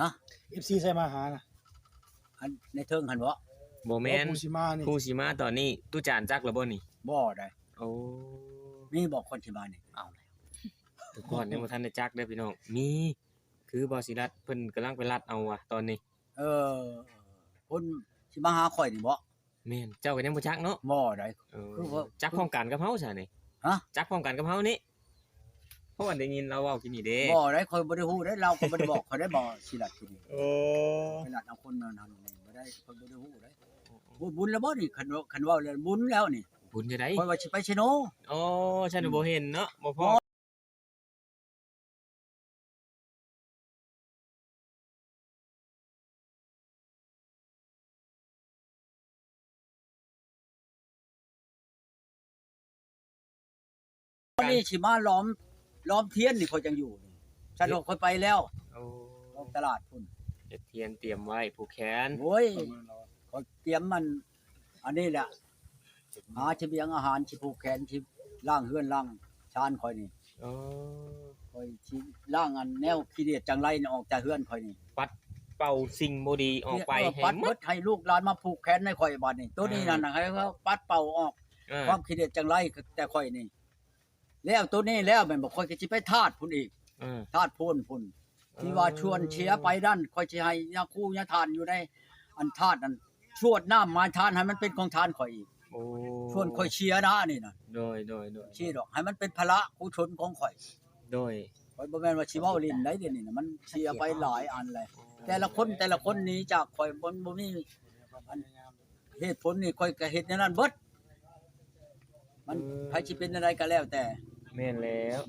ฮะ FC ใส่มาหาน่ะ อันในเทิงหั่นบ่ บ่แม่น ผู้สิมานี่ ผู้สิมาตอนนี้ตู้จานจักแล้วบ่นี่ บ่ได้ โอ้ มีบอกคนสิมานี่เอาแล้ว แต่ก่อนยังบ่ทันได้จักเด้อพี่น้องมีคือบ่สิรัดเพิ่นกำลังไปรัดเอาว่ะตอนนี้ เออคนสิมาหาข่อยนี่บ่ แม่นเจ้าก็ยังบ่จักเนาะ บ่ได้ เออ คือว่า จักพร้อมกันกับเฮาซะนี่ ฮะ จักพร้อมกันกับเฮานี่เพราะว่าได้ยินเราเว้ากินนี่เด้ บ่ได้ข่อยบ่ได้ฮู้ได้เราก็บ่ได้บอกข่อยได้บ่สิรัดที่นี่ โอ้ ไปรัดเอาคนนั้นนี่บ่ได้ข่อยบ่ได้ฮู้ได้บุญแล้วบ่นี่คันเว้าแล้วบุญแล้วนี่ บุญจะได้ ข่อยว่าสิไปชโน อ๋อฉันบ่เห็นเนาะบ่พอนี่สิมาล้อมเทียนนี่ข่อยจังอยู่นี่ฉันบอกข่อยไปแล้ว โอ้ ลงตลาดพุ่น เฮ็ดเทียนเตรียมไว้ผูกแขน โอ้ยข่อยเตรียมมัน อันนี้แหละหาเสบียงอาหารสิผูกแขนสิล้างเฮือนล้างชานข่อยนี่ อ๋อ ข่อยสิล้างอันแนวขี้เดียดจังไรนี่ออกจากเฮือนข่อยนี่ ปัดเป่าสิ่งบ่ดีออกไป เออ ให้ ปัด หม เบิ ด ดให้ลูกหลานมาผูกแขนในข่อยบัดนี้ตัวนี้นั่นน่ะให้เขาปัดเป่าออก อ่า ความขี้เดียดจังไรแต่ข่อยนี่แล้วตัวนี้แล้วแม่นบ่ข่อยก็สิไปทาสพุ่นอีก อ่า ทาสพุ่นที่ว่าชวนเชียร์ไปนั่นข่อยสิให้ยาคูยาทานอยู่ในอันทาสนั่นชวดน้ำมาทานให้มันเป็นของทานข่อยอีก โอ้ ชวนข่อยเชียร์นะนี่น่ะ โดย เชียร์ดอกให้มันเป็นภาระกุศลของข่อย โดย ข่อยบ่แม่นว่าสิเว้าลิ้นได้เดี๋ยวนี้น่ะมันเชียร์ไปหลายอันเลย แต่ละคนหนี้จากข่อยบ่มีอันเหตุผลนี่ข่อยก็เฮ็ดแนวนั้นเบิดมันไผสิเป็นอะไรก็แล้วแต่ แม่นแล้ว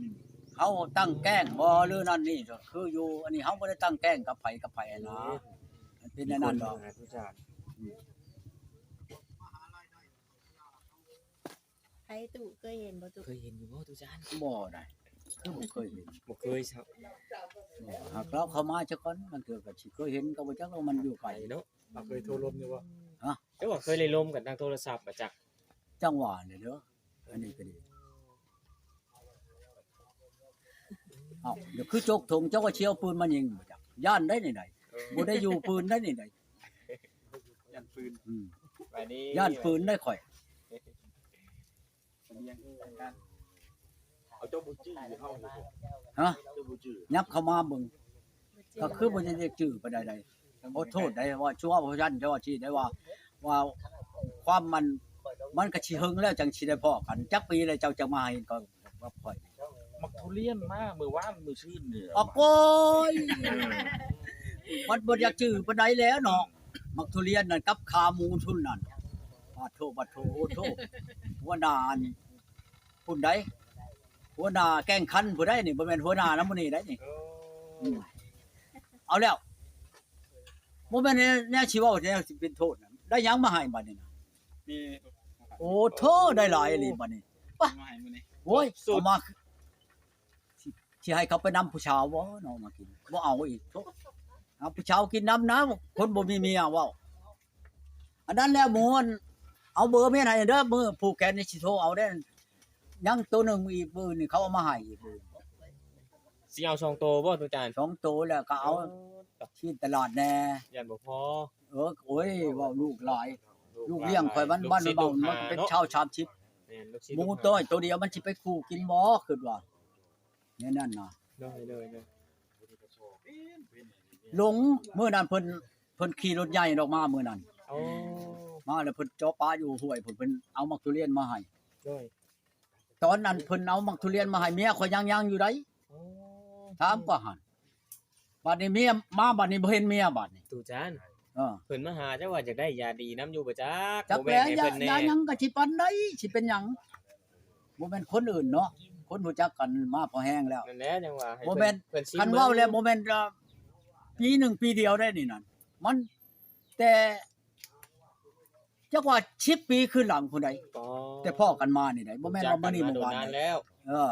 เฮาตั้งแกล้งบ่หรือนั่นนี่ก็คืออยู่อันนี้เฮาบ่ได้ตั้งแกล้งกับไผนะมันเป็นแนวนั้นดอก ผู้จาน ไผตู่เคยเห็นบ่ตู่ เคยเห็นอยู่บ่ตู้จาน บ่ได้คือบ่เคยเห็น บ่เคยครับ หากเราเข้ามาซะก่อนมันเถื่อก็สิเคยเห็นก็บ่จักว่ามันอยู่ไก ไป ล เนาะ เราเคยโทรลมอยู่บ่ เจ้าว่าเคยเลยลมกันทางโทรศัพท์มาจัก จังหวะนี่เด้ออันนี้ก็ดีเอ้าเดี๋ยวคือจกถงเจ้าว่าเชียวปืนมายิงบ่จักย่านได้นี่ใดบ่ได้อยู่ปืนได้นี่ใด ยันปืน อืม ไปนี้ ย่านปืนได้ข่อย เสบียงกันเอาเจ้าบุจี้เฮาอยู่ ฮะ เจ้าบุจี้ ยับเข้ามาเบิ่งก็คือบ่ได้จื้อปานใดขอโทษได้ว่าชั่วบ่ยันเจ้าว่าที่ได้ว่าความมันก็สิหึงแล้วจังสิได้พ้อกันจักปีแล้วเจ้าจะมาเห็นก็ว่าข่อย มักทุเรียนมามื้อวานมื้อชื่นนี่ ออกโอ้ยมันบ่อยากจื้อปานใดแล้วเนาะมักทุเรียนนั่นกับขาหมูทุนนั่นบัดโทโอ้โทหัวหน้าอันผู้ใดหัวหน้าแกล้งคันผู้ใดนี่บ่แม่นหัวหน้านำมื้อนี้ได้นี่ เอาแล้วบ่แม่นแนวสิเว้าแนวสิเป็นโทษน่ะได้หยังมาให้บัดนี้น่ะ มี โอ้โทษได้หลายอีหลีบัดนี้ มาให้มื้อนี้ โอ้ยเอามาสิให้เขาไปนำผู้ชาวบ่เนาะมากินบ่เอาอีกโทษเอาผู้ชาวกินน้ำนะคนบ่มีเมียเว้าอันนั้นแล้วหมู่อันเอาเบอร์เมียให้เด้อมื้อผูกแขนนี่สิโทรเอาได้ยังตัวหนึงอีกเบอร์นี่เขาเอามาให้อีกเบอร์ สิเอา2โตบ่ตู้จาน สองตัวแล้วก็เอาที่ตลาดแน่ ยันบ่พอ โอ้ยเว้าลูกหลาย ลูกเลี้ยงข่อยบ้านมันเบามันเป็นชาวชามชิป แม่นลูกศิษ หมูต้อยตัวเดียวมันสิไปคู่กินบ่คิดว่าเนี่ยนั่นน่ะ โดย หลงมื้อนั้นเพิ่นขี่รถใหญ่ออกมามื้อนั้น โอ้ มาแล้วเพิ่นเจาะปลาอยู่ห้วยเพิ่นเอามักทุเรียนมาให้ โดย ตอนนั้นเพิ่นเอามักทุเรียนมาให้เมียข่อยยังอยู่ได โอ้ ถามก็หั่นบัดนี้เมียมาบัดนี้บ่เห็นเมียบัดนี้ ตู้จาน เออ เพิ่นมาหาเจ้าว่าอยากได้ยาดีน้ำอยู่บ่จัก จัก บ่ แล้ แม่น ว ให้เพิ่นแน่ ยาหยังก็สิปันได้สิเป็นหยังบ่แม่นคนอื่นเนาะคนรู้จักกันมาพอแห้งแล้ว นั่นแหละจังว่าให้ บ่แม่น เพิ่นซิม คันเว้าแล้วบ่แม่นปีหนึ่งปีเดียวได้นี่นั่นมันแต่จักว่า10ปีขึ้นหลังผู้ใด อ๋อ แต่พ่อกันมานี่ได้บ่แม่นว่ามื้อนี้ จั เมื่ ก อ กั วาน นาน ได้ แล้ว เออ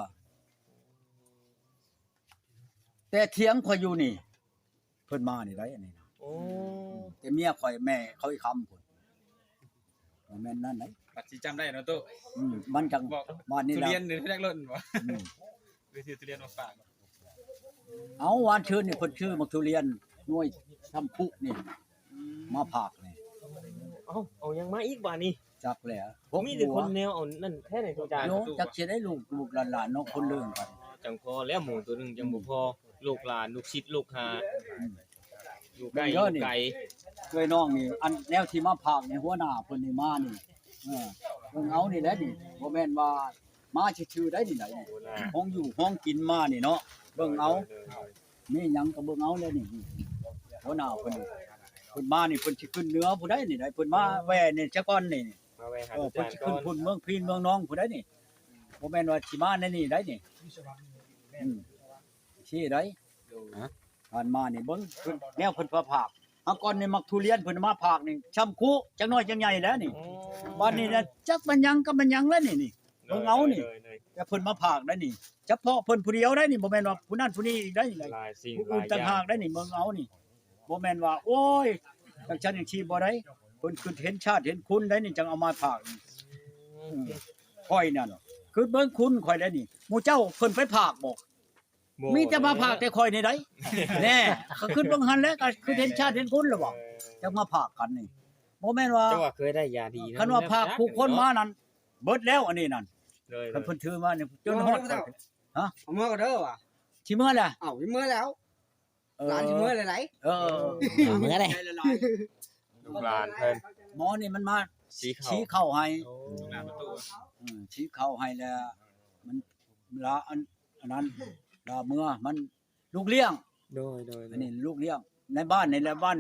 แต่เถียงข่อยอยู่นี่เพิ่นมานี่ได้อันนี้นะ โอ้ แต่เมียข่อยแม่เขาอีกคำพุ่นบ่แม่นนั่นได้ บัดสิจำได้เนาะตู้ มันจัง บอก บ้านนี้ ทุ ล่ะ เรียนหรือแรกเล่นบ่ อืม หรือสิทุเรียนมาฝาก เอาหวานชื่นนี่เพิ่นชื่อมักทุเรียน หน่วยทำพุนี่มาผากนี่ เอายังมาอีกบ่านี่ จักแหละ มีแต่คนแนวเอานั่นแท้ไหนตัวจาน โยจักสิได้ลูกหลานๆเนาะคนเรื่องกัน จังพอแล้วหมูตัวหนึงจังบ่พอลูกหลานลูกชิดลูกหาอยู่ใกล้อยู่ไกล ช่วยน้องนี่อันแนวที่มาผากในหัวหน้าเพิ่นนี่มานี่เบิ่งเอานี่แหละนี่บ่แม่นว่ามาชื่อๆได้นี่ไหนห้องอยู่ห้องกินมานี่เนาะเบิ่งเอามีหยังก็เบิ่งเอาเลยนี่หัวหน้าเพิ่นนี่เพิ่นมานี่เพิ่นสิขึ้นเหนือผู้ใดนี่ได้เพิ่นมาแว่นี่ซะก่อนนี่ มาแวะหา เพิ่ จาน น สิ ก่ ขึ้ อน น พุ่นเมืองพีนเมืองน้องผู้ใดนี่บ่แม่นว่าสิมาในนี่ได้นี่ชี้ได้ผ่านมานี่เบิ่งเพิ่นแนวเพิ่นพาผากเฮาก่อนนี่มักทุเรียนเพิ่นมาผากนี่ช้ำคุจักน้อยจักใหญ่แล้วนี่บัดนี้น่ะจักมันหยังก็มันหยังแล้วนี่เบิ่งเอานี่แต่เพิ่นมาผากได้นี่เฉพาะเพิ่นผู้เดียวได้นี่บ่แม่นว่าผู้นั้นผู้นี้อีกได้นี่ หลายสิ่ง ผู้ ห อื่ ลาน ยอ ต่าง ย่า หาง กได้นี่เบิ่งเอานี่บ่แม่นว่าโอ้ยจังฉันยังชีบ่ได้เพิ่นคือเห็นชาติเห็นคุณได้นี่จังเอามาผากนี่ข่อยนั่นคือเบิ่งคุณข่อยได้นี่หมู่เจ้าเพิ่นไปผากบ่มีแต่มาผากแต่ข่อยนี่ได้แน่ก็ขึ้นเบิ่งหันแล้วก็คือเห็นชาติเห็นคุณแล้วบ่จังมาผากกันนี่บ่แม่นว่า เจ้าว่าเคยได้ยาดีนะ คันว่าผากผู้คนมานั่นเบิดแล้วอันนี้นั่น เลย คันเพิ่นถือมานี่จนฮอด เอามื่อก็เด้อว่ะ สิเมื่อล่ะ เอ้าสิมื่อแล้วหลานสิมื่อเลยไหน เออ เหมือนเลย ลูกหลานเพิ่น หมอนี่มันมา สีเขา ชี้เข้าให้ โอ้หลานประตู ชี้เข้าให้แล้วมันลาอันนั้นลาเมื่อมันลูกเลี้ยง โดยอันนี้ลูกเลี้ยงในบ้านนี่แหละบ้าน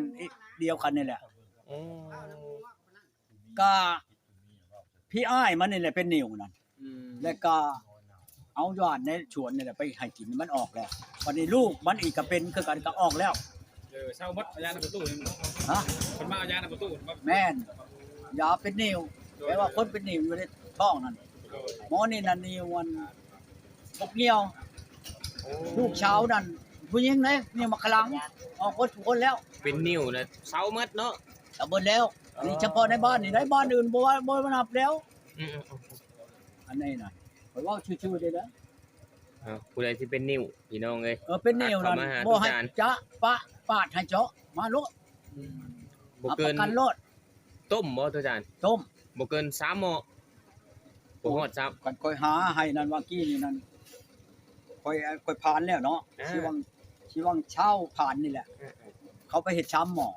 เดียวกันนี่แหละ อืม ก็พี่อ้ายมันนี่แหละเป็นนิ่วนั่นแล้วก็เอายอดในสวนนี่แหละไปให้กินมันออกแล้ววันนี้ลูกมันอีกก็เป็นคือกันก็ออกแล้ว เช่ามัดยาในประตู ฮะ คนมาเอายาในประตู แม่นยาเป็นนิ่วแปลว่าคนเป็นนิ่วอยู่ในท้องนั่นหมอนี่นั่นนิ่วมันพกเหี่ยวลูกเช้านั่นผู้หญิงไหนนี่มาขลังออกคนทุกคนแล้ว เป็นนิ้วนะเซามัดเนาะ ตะบนแล้วอันนี้เฉพาะในบ้านนี่ในบ้านอื่นบ่ว่าบ่นับแล้ว อืม อันนี้น่ะข่อยเว้าชื่อๆได้เด้อ ผู้ใดที่เป็นนิ้วพี่น้องเอ้ย เป็นแนวนั้น เข้ามาหา บ่ให้ ทุกจาน จะปะปาดให้เจาะมาโลด บ่ เอาป เกิน ระกันโลด ต้มบ่ตัวจาน ต้ม บ่เกิน3หม้อบ่ฮอดซับ กันค่อยหาให้นั่นว่ากี้นี่นั่นค่อยผ่านแล้วเนาะชีวังเช่าผ่านนี่แหละ เขาไปเฮ็ดช้ำหมอ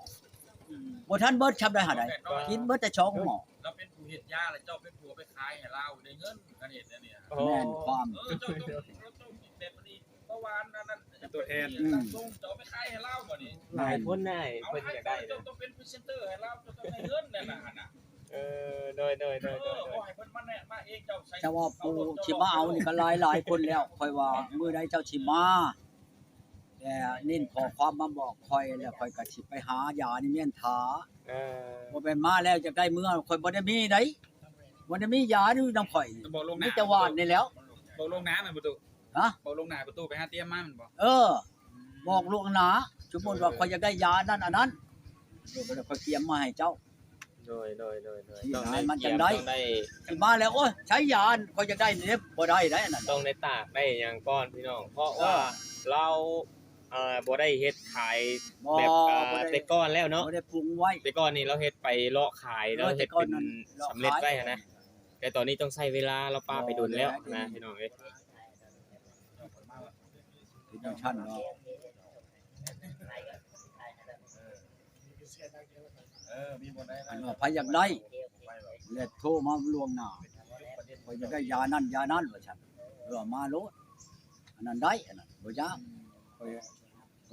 บ่ทันเบิดช้ำได้หาใดกินเบิดแต่ช่องหมอ เราเป็นผู้เฮ็ดยาแล้วเจ้าเป็นผัวไปขายให้เราได้เงินกันเฮ็ดเนี่ย แม่นความ เจ้าแบบนี้เมื่อวานนั้นตัวแทนส่งเจ้าไปขายให้เราบ่นี่ หลายคนได้เพิ่นอยากได้ เจ้าต้องเป็นพรีเซนเตอร์ให้เราเจ้าต้องได้เงินนั่นน่ะ โดย บ่ให้เพิ่นมาแนะมาเองเจ้าใช้ เจ้าว่าปูสิมาเอานี่ก็หลายคนแล้วค่อยว่ามื้อใดเจ้าสิมาแต่นิ่นขอความมาบอกค่อยแล้วค่อยก็สิไปหายานี่เมียนถา บ่แม่นมาแล้วจะได้เมื่อข่อยบ่ได้มีไดบ่ได้มียาอยู่นำข่อย บอกลง มี น้า แต่หวานนี่แหล้ว บอกลงน้ามันประตู ฮะ บอกลงน้าประตูไปหาเตรียมมามันบ่ บอกลูกหนาสมมุติว่าข่อยอยากได้ยานั่นอันนั้นเดี๋ยวข่อยเตรียมมาให้เจ้า โดย ที่ ต้อง ไหน ได้ มันจังได้ ต้องได้ สิมาแล้วโอ้ยใช้ยาข่อยอยากได้นี่บ่ได้ได้อันนั้น ต้องได้ตากได้อย่างก้อนพี่น้อง เพราะว่าเราบ่ได้เฮ็ดขาย บ่ แบบ บ่ได้ แต่ก้อนแล้วเนาะ บ่ได้ปรุงไว้ แต่ก้อนนี่เราเฮ็ดไปเลาะขายแล้วเฮ็ดเป็นสำเร็จไว้นะ แต่ตอนนี้ต้องใช้เวลาเราปาไปโดนแล้วนะพี่น้องเอ้ย ที่จังชั้นเนาะ มีบ่ได้ อันว่าไผอยากได้แล้วโทรมาล่วงหน้าข่อยอยากได้ยานั่นยานั้นว่าซั่นมาโลดอันนั้นได้อันนั้นบ่ยากข่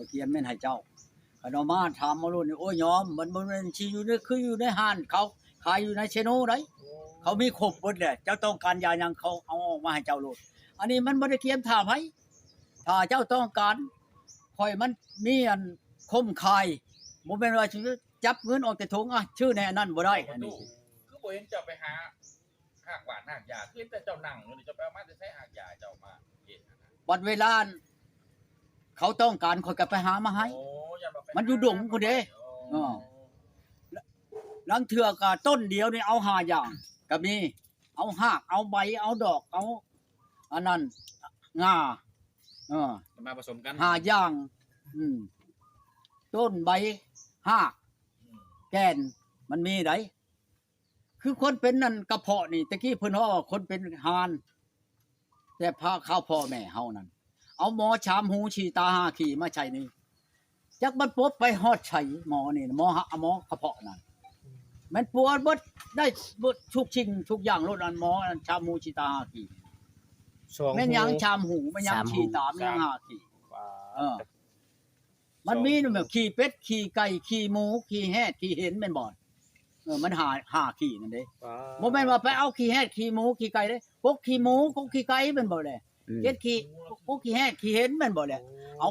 อยเขียนแม่นให้เจ้าคันเอามาถามมาโลดนี่โอ้ยยอมมันบ่แม่นสิอยู่ในคืออยู่ในห้านเขาขายอยู่ในเชโนได้เขามีครบหมดแหละเจ้าต้องการยาหยังเขาเอาออกมาให้เจ้าโลดอันนี้มันบ่ได้เขียนท่าไผถ้าเจ้าต้องการข่อยมันมีอันคมคายบ่แม่นว่าสิจับเงินออกแต่ถุงอ่ะชื่อในอันนั้นบ่ได้อันนี้ คือบ่เห็นเจ้าไปหาหากหวานหากยาคือแต่เจ้านั่งอยู่นี่เจ้าไปเอามาแต่ใช้หากยาเจ้ามาเฮ็ด บัดเวลาเขาต้องการข่อยก็ไปหามาให้ โอ้ยันบ่ มันอยู่ดงพุ่นเด้ ลังเทื่อก็ต้นเดียวนี่เอา5อย่างก็มีเอาหากเอาใบเอาดอกเอาอันนั้นงา มาผสมกัน 5อย่าง ต้นใบหากแก่นมันมีไดคือคนเป็นนั่นกระเพาะนี่ตะกี้เพิ่นว่าคนเป็นหานแต่พาข้าวพ่อแม่เฮานั่นเอาหมอชามหูฉีตาหาขี่มาใช้นี่จักมันปบไปฮอดไฉหมอนี่หมอกระเพาะนั่นมันปวดเบิดได้เบิดทุกชิงทุกอย่างโลดอันหมออันชามหูฉีตาหาขี่ สอง แม่นยัง หู ชามหูแม่นยังฉีตาแม่นยังหาขี่ ว้า เออ มันมีนู่นแบบขี่เป็ดขี่ไก่ขี่หมูขี่แฮดขี่เห็นแม่นบ่มันหาขี่นั่นเด้ ว้า บ่แม่นว่าไปเอาขี้แฮดขี้หมูขี้ไก่เด้กกขี้หมูกกขี้ไก่แม่นบ่แลเฮ็ดขี้กกขี้แฮดขี้เห็นแม่นบ่แล เอา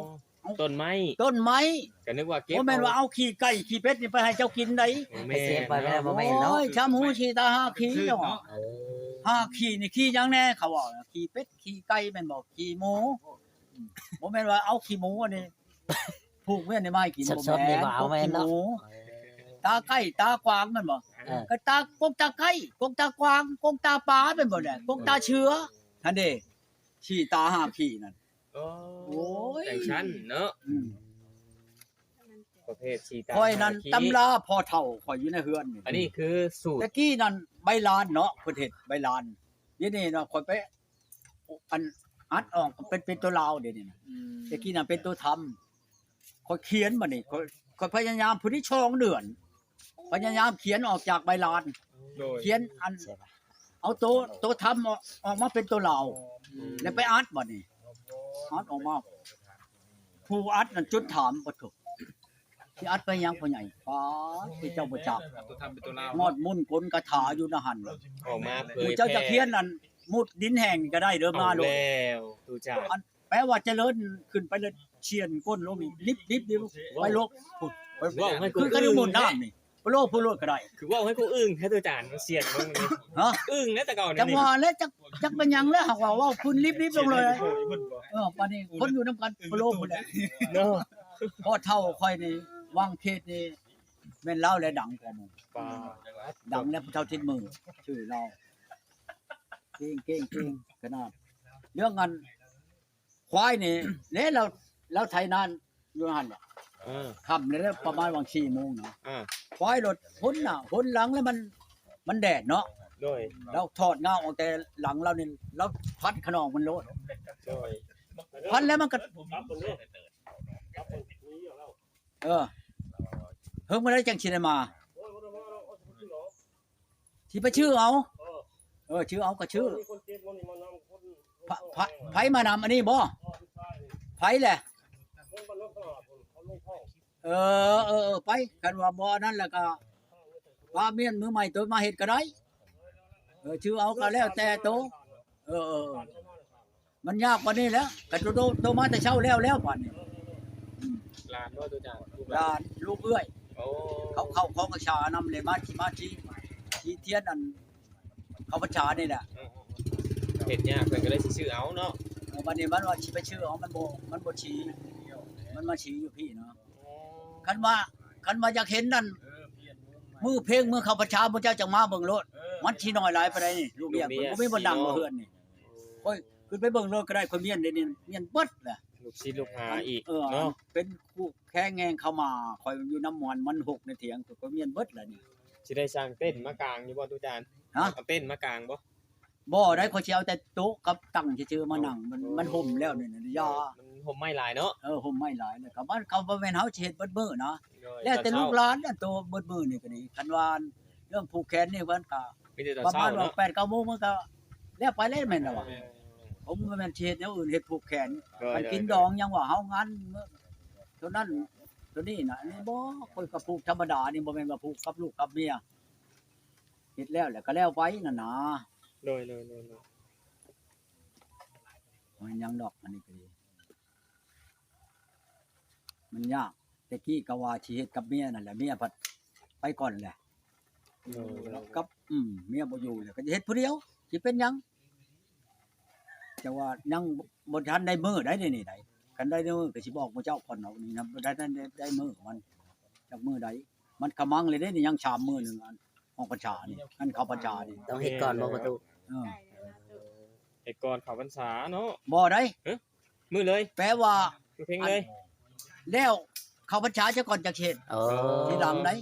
ต้นไม้ ต้นไม้ ก็นึกว่าเก็บ บ่แม่นว่าเอาขี้ไก่ขี้เป็ดนี่ไปให้เจ้ากินได้ แม่ ไปเสียไปแล้วบ่แม่นเนาะ โอ้ยชามหูชีตาหาขี้เจ้าว่า เออ หาขี้นี่ขี้หยังแน่เขาว่าขี้เป็ดขี้ไก่แม่นบ่ขี้หมูบ่แม่นว่าเอาขี้หมูอันนี้ผูกไว้ในไม้กินบ่ สดๆนี่บ่เอาแม่นเนาะ ขี้หตาไก่ตากวางแม่นบ่ เออ ก็ตากกตาไก่กกตากวางกกตาปลาเป็นบ่ได้กกตาเชื้อท่านเด้ขี้ตาหาขี้นั่น โอ้ โอ้ย จังชั้นเนาะ อืม ประเภทชีตา ข่อยนั่น ขี้ ตำราพ่อเฒ่าข่อยอยู่ในเฮือนนี่ อันนี้คือสูตร ตะกี้นั่นใบลานเนาะเพิ่นเฮ็ดใบลานเดี๋ยวนี้เนาะข่อยไปอันอัดออกเป็นตัวลาวเดี๋ยวนี้นะตะกี้นั่นเป็นตัวทำข่อยเขียนบัดนี้ข่อยพยายามผู้ที่ช่องเดือนพยายามเขียนออกจากใบลาน โดย เขียนอัน เสียไป เอาตัวทำออกมาเป็นตัวลาวแล้วไปอัดบัดนี้อัดออกมาผู้อัดนั่นจุดถามบ่ถูกที่อัดไปยังพ่อใหญ่ป้าที่เจ้าบ่จัก ตัวทำเป็นตัวลาว งอดมุ่นกลกระถาอยู่นะหั่น ออกมาเผ ผู้ ย เจ้าจะเขียนนั่นมุดดินแห้งก็ได้เด้อมา เอา โลด แล้วตูจ่า อันแปลว่าเจริญขึ้นไปเลยเชียนก้นลงนี่ลิบไปโลกพุ่นไป ว่าให้กู คือกันหมุนน้ำนี่ไปโลกผู้โลดก็ได้ คือว่าให้กูอึ้งให้ตูจ่ามันเสียนมึงนี่ ฮะ อึ้งนะแต่ก่อน จัง นี่ หวะแล้วจักเป็นหยังแล้วหากว่าพุ่นลิบลงเลยปานนี้คนอยู่นํกันไปโลกพุ่นแหละ เนาะ พอเท่าค่อยนี่วางเขตนี่แม่นเล่าและดังกว่าหมู่ ป้า ดังแล้วผู้เท่าทิศมือชื่อเราเก่งขนาดเรื่องกันควายนี่เนี่ยเราไทยนานอยู่หั่นน่ะ ค่ำเลยประมาณวัน4 โมงเนาะ อ่า ควายรถพ้นน่ะพ้นหลังแล้วมันแดดเนาะ โดย แล้วถอดเงาออกแต่หลังเรานี่แล้วพัดขนองมันโลด โดย พัดแล้วมันก็เออเพิ่งมาได้จังสิได้มาสิไปชื่อเอาชื่อเอาก็ชื่อไผมานำอันนี้บ่ไผแหละไปกันว่าบ่นั่นแล้วก็พาเมียนมือใหม่ตัวมาเฮ็ดก็ได้ชื่อเอาก็แล้วแต่โตมันยากกว่านี้แล้วก็โตมาแต่เช้าแล้วป่านนี้ ลานว่าตูจ่า หลานลูกเอื้อย โอ้ เขาของกระชานำเลยมาชี้เทียนอันเขาประชานี่แหละ เห็นยากเพิ่นก็เลยสิซื้อเอาเนาะ วันนี้มันว่าชี้ไปชื่อเอามันบ่ชี้มันมาชี้อยู่พี่เนาะคันว่าอยากเห็นนั่นมือเพลงมือเขาประชาบ่เจ้าจังมาเบิ่งโลดมันชี้น้อยหลายปานใดนี่ลูกเมียบ่มีบ่ดังบ่เฮือนนี่โอ้ยขึ้นไปเบิ่งโลดก็ได้คนเมียนเดี๋ยวนี้เมียนเบิดแหละ ลูกศิษย์ลูกหาอีกเนาะ เนาะเป็นคู่แค่แงงเข้ามาคอยอยู่น้ำมันหกในเถียงก็เมียนเบิดแหละนี่ สิได้สร้างเต้นมากลางอยู่บ่ตูจ่า ฮะ เอาเต้นมากลางบ่ บ่ได้เขาสิเอาแต่โต๊ะกับตั้งซื่อๆมานั่งมันห่มแล้วนี่นะยา มันห่มไม้หลายเนาะ ห่มไม่หลายเลยก็มันเขาบ่แม่นเฮาสิเฮ็ดเบิดมื้อเนาะแล้วแต่ลูกหลานเนี่ยโตเบิดมื้อนี่ก็ดีคันว่าเรื่องผูกแขนนี่เพิ่นก็ มีแต่ตอน ประ เช้า มาณว่า เนาะ 8-9 โมงมันก็แล้วไปแล้วแม่นแล้วว่ะผมบ่แม่นสิเฮ็ดแนวอื่นเฮ็ดผูกแขนมันกินดองยังว่าเฮางานมื้อตัวนั้นตัวนี้น่ะอันนี้บ่ค่อยก็ผูกธรรมดานี่บ่แม่นว่าผูกกับลูกกับเมียเฮ็ดแล้วก็แล้วไปนั่นน่ะ โดย มันยังดอกอันนี้ก็ดีมันยากแต่กี้ก็ว่าสิเฮ็ดกับเมียนั่นแหละเมียพัดไปก่อนแหละแล้วกับเมียบ่อยู่แล้วก็จะเฮ็ดผู้เดียวสิเป็นหยังแต่ว่ายังบ่ทันได้มื้อได้นี่ได้คันได้มื้อก็สิบอกหมู่เจ้าก่อนเอานี่นะบ่ได้ได้มื้อมันจักมื้อใดมันกำมังเลยเด้นี่ยังชามมื้อหนึงอันของประชานี่อันเขาประชานี่ ต้องเฮ็ดก่อนบ่ประตู เออ ไอ้ก่อนเขาพรรษาเนาะ บ่ได้ มื้อเลย แปลว่า มื้อเพลงเลย แล้ว เข้าพรรษาซะก่อนจักเฮ็ด โอ้ ทีหลังได้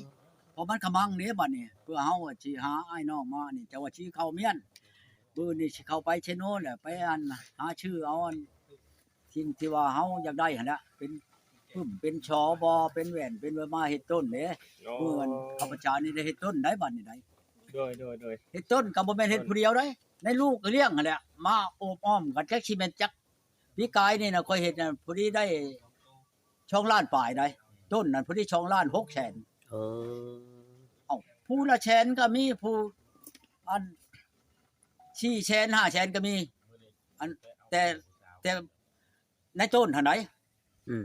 เพราะมันขมังนี้บัดนี้เพื่อเฮาสิหาอ้ายน้องมานี่จะว่าสิเข้าเมียนมื้อนี้สิเข้าไปเชโนแหละไปอันหาชื่อเอาอันสิ่งที่ว่าเฮาอยากได้หั่นแหละเป็นปึ้มเป็นชอบอเป็นแหวนเป็นมาเฮ็ดต้นเด้เมื่อข้าพเจ้านี่ได้เฮ็ดต้นได้บัดนี้ได้ โดย เฮ็ดต้นก็บ่แม่นเฮ็ดผู้เดียวได้ในลูกก็เลี้ยงหั่นแหละมาโอบอ้อมกันแค่สิแม่นจักพี่กายนี่น่ะค่อยเฮ็ดน่ะผู้นี้ได้ช่องล้านปลายได้ต้นนั่นผู้นี้ช่องล้าน6แสน โอ้ เอ้าผู้ละแสนก็มีผู้อัน4แสน5แสนก็มีอันแต่ในต้นหั่นได อืม